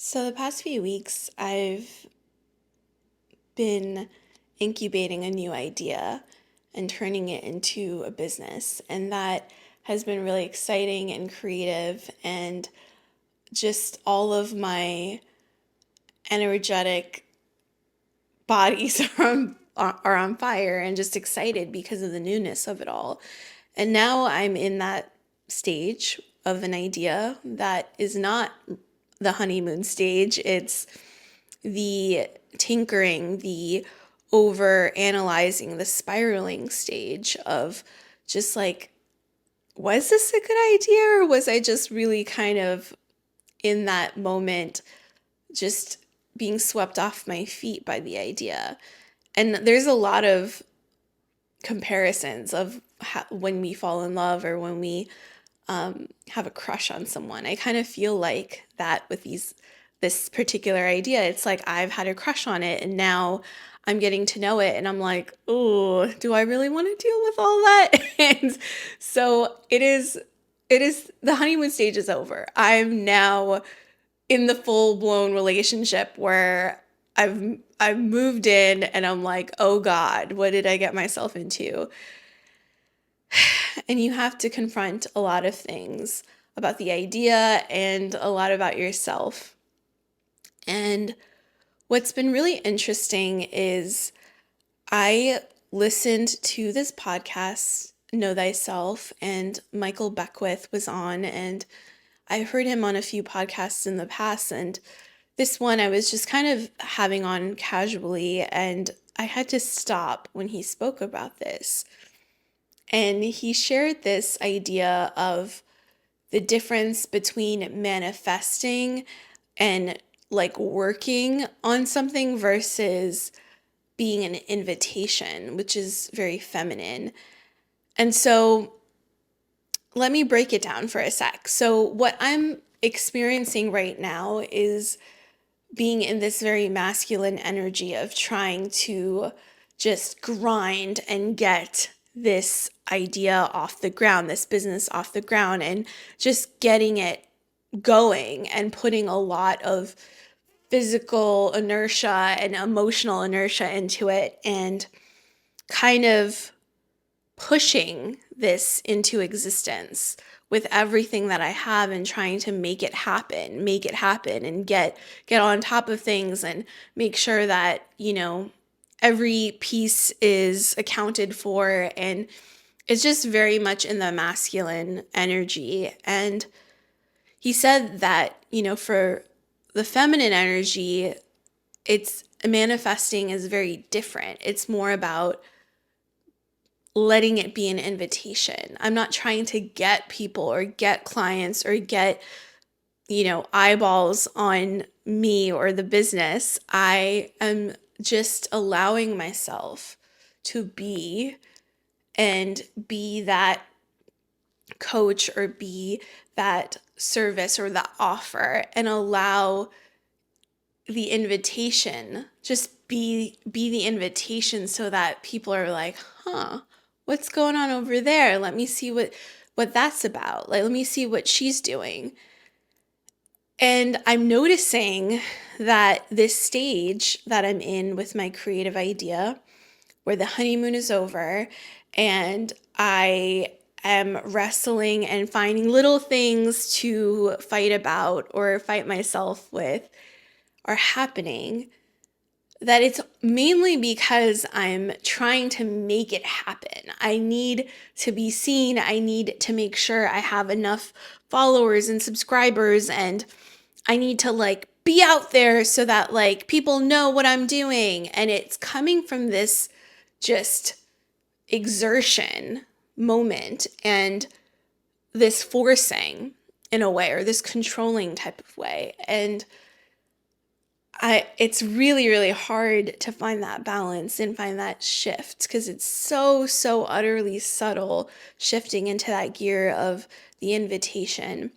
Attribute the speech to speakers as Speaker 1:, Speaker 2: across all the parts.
Speaker 1: So, the past few weeks, I've been incubating a new idea and turning it into a business. And that has been really exciting and creative. And just all of my energetic bodies are on fire and just excited because of the newness of it all. And now I'm in that stage of an idea that is not the honeymoon stage. It's the tinkering, the over analyzing, the spiraling stage of just like, was this a good idea, or was I just really kind of in that moment just being swept off my feet by the idea? And there's a lot of comparisons of when we fall in love or when we have a crush on someone. I kind of feel like that with this particular idea. It's like I've had a crush on it and now I'm getting to know it and I'm like, oh, do I really want to deal with all that? And so it is the honeymoon stage is over. I'm now in the full-blown relationship where I've moved in and I'm like, oh God, what did I get myself into? And you have to confront a lot of things about the idea and a lot about yourself. And what's been really interesting is I listened to this podcast, Know Thyself, and Michael Beckwith was on, and I heard him on a few podcasts in the past, and this one I was just kind of having on casually, and I had to stop when he spoke about this. And he shared this idea of the difference between manifesting and like working on something versus being an invitation, which is very feminine. And so let me break it down for a sec. So, what I'm experiencing right now is being in this very masculine energy of trying to just grind and get this idea off the ground, this business off the ground, and just getting it going and putting a lot of physical inertia and emotional inertia into it and kind of pushing this into existence with everything that I have and trying to make it happen and get on top of things and make sure that, every piece is accounted for, and it's just very much in the masculine energy. And he said that, for the feminine energy, it's manifesting is very different. It's more about letting it be an invitation. I'm not trying to get people or get clients or get, eyeballs on me or the business. I am just allowing myself to be and be that coach or be that service or that offer and allow the invitation, just be the invitation so that people are like, huh, what's going on over there? Let me see what that's about. Like, let me see what she's doing. And I'm noticing that this stage that I'm in with my creative idea, where the honeymoon is over and I am wrestling and finding little things to fight about or fight myself with, are happening, that it's mainly because I'm trying to make it happen. I need to be seen. I need to make sure I have enough followers and subscribers, and I need to be out there so that people know what I'm doing. And it's coming from this just exertion moment and this forcing in a way, or this controlling type of way. And it's really, really hard to find that balance and find that shift, because it's so utterly subtle, shifting into that gear of the invitation.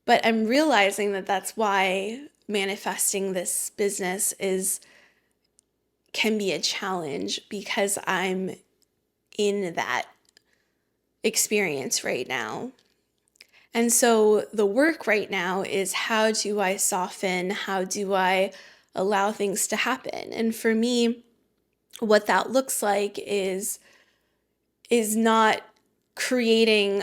Speaker 1: But I'm realizing that that's why manifesting this business can be a challenge, because I'm in that experience right now. And so the work right now is, how do I soften? How do I allow things to happen? And for me, what that looks like is not creating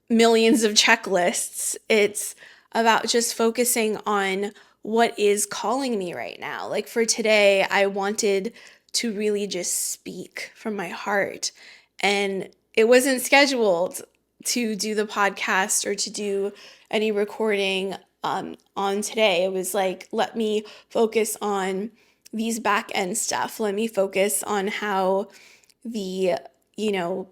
Speaker 1: millions of checklists. It's about just focusing on what is calling me right now. Like for today, I wanted to really just speak from my heart. And it wasn't scheduled to do the podcast or to do any recording on today. It was like, let me focus on these back end stuff. Let me focus on how the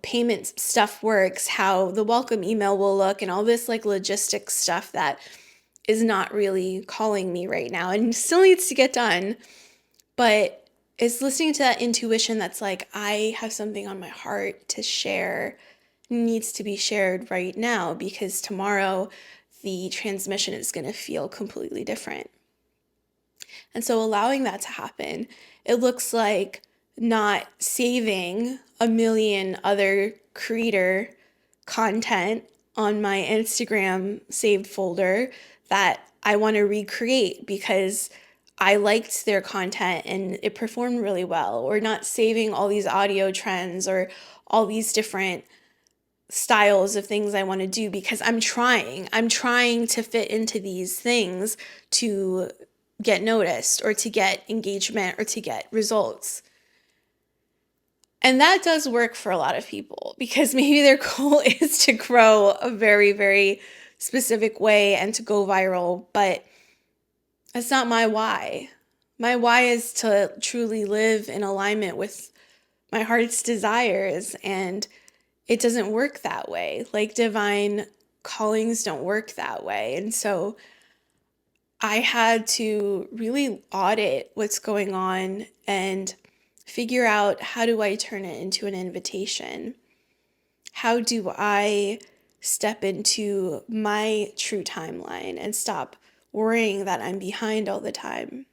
Speaker 1: payment stuff works, how the welcome email will look, and all this like logistics stuff that is not really calling me right now and still needs to get done. But it's listening to that intuition that's like, I have something on my heart to share, needs to be shared right now, because tomorrow the transmission is going to feel completely different. And so allowing that to happen, it looks like not saving a million other creator content on my Instagram saved folder that I want to recreate because I liked their content and it performed really well, or not saving all these audio trends or all these different styles of things I want to do because I'm trying to fit into these things to get noticed or to get engagement or to get results. And that does work for a lot of people because maybe their goal is to grow a very, very specific way and to go viral, but that's not my why. My why is to truly live in alignment with my heart's desires, and it doesn't work that way. Like divine callings don't work that way. And so I had to really audit what's going on and figure out, how do I turn it into an invitation? How do I step into my true timeline and stop worrying that I'm behind all the time?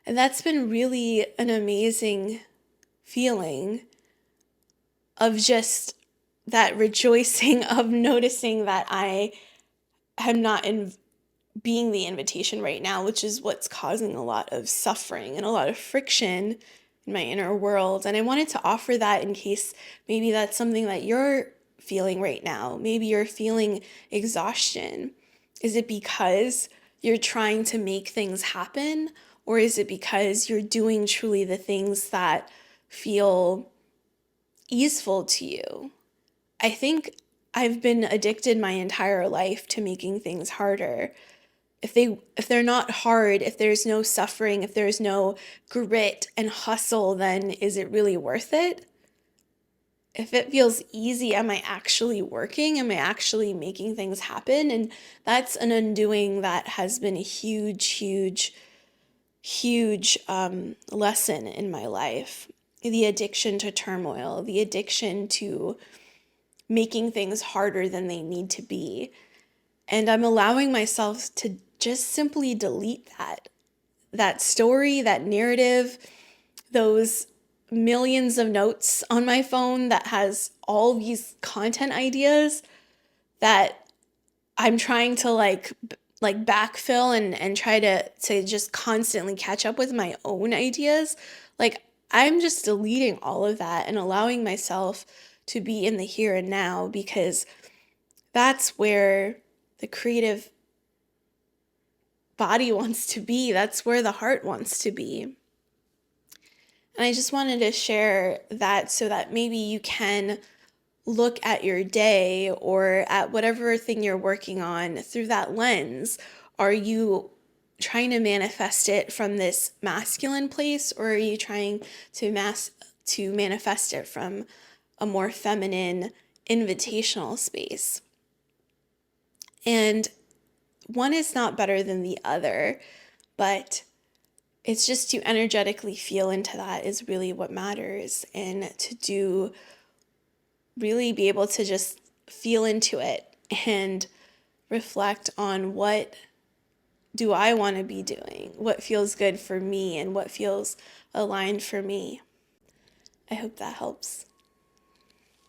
Speaker 1: And that's been really an amazing feeling of just that rejoicing of noticing that I am not being the invitation right now, which is what's causing a lot of suffering and a lot of friction in my inner world. And I wanted to offer that in case maybe that's something that you're feeling right now. Maybe you're feeling exhaustion. Is it because you're trying to make things happen? Or is it because you're doing truly the things that feel easeful to you? I think I've been addicted my entire life to making things harder. If they're not hard, if there's no suffering, if there's no grit and hustle, then is it really worth it? If it feels easy, am I actually working? Am I actually making things happen? And that's an undoing that has been a huge lesson in my life. The addiction to turmoil, the addiction to making things harder than they need to be. And I'm allowing myself to just simply delete that story, that narrative, those millions of notes on my phone that has all these content ideas that I'm trying to like backfill and try to just constantly catch up with my own ideas. Like I'm just deleting all of that and allowing myself to be in the here and now, because that's where the creative body wants to be. That's where the heart wants to be. And I just wanted to share that so that maybe you can look at your day or at whatever thing you're working on through that lens. Are you trying to manifest it from this masculine place, or are you trying to manifest it from a more feminine, invitational space? And one is not better than the other, but it's just to energetically feel into that is really what matters, and to really be able to just feel into it and reflect on, what do I want to be doing? What feels good for me and what feels aligned for me? I hope that helps.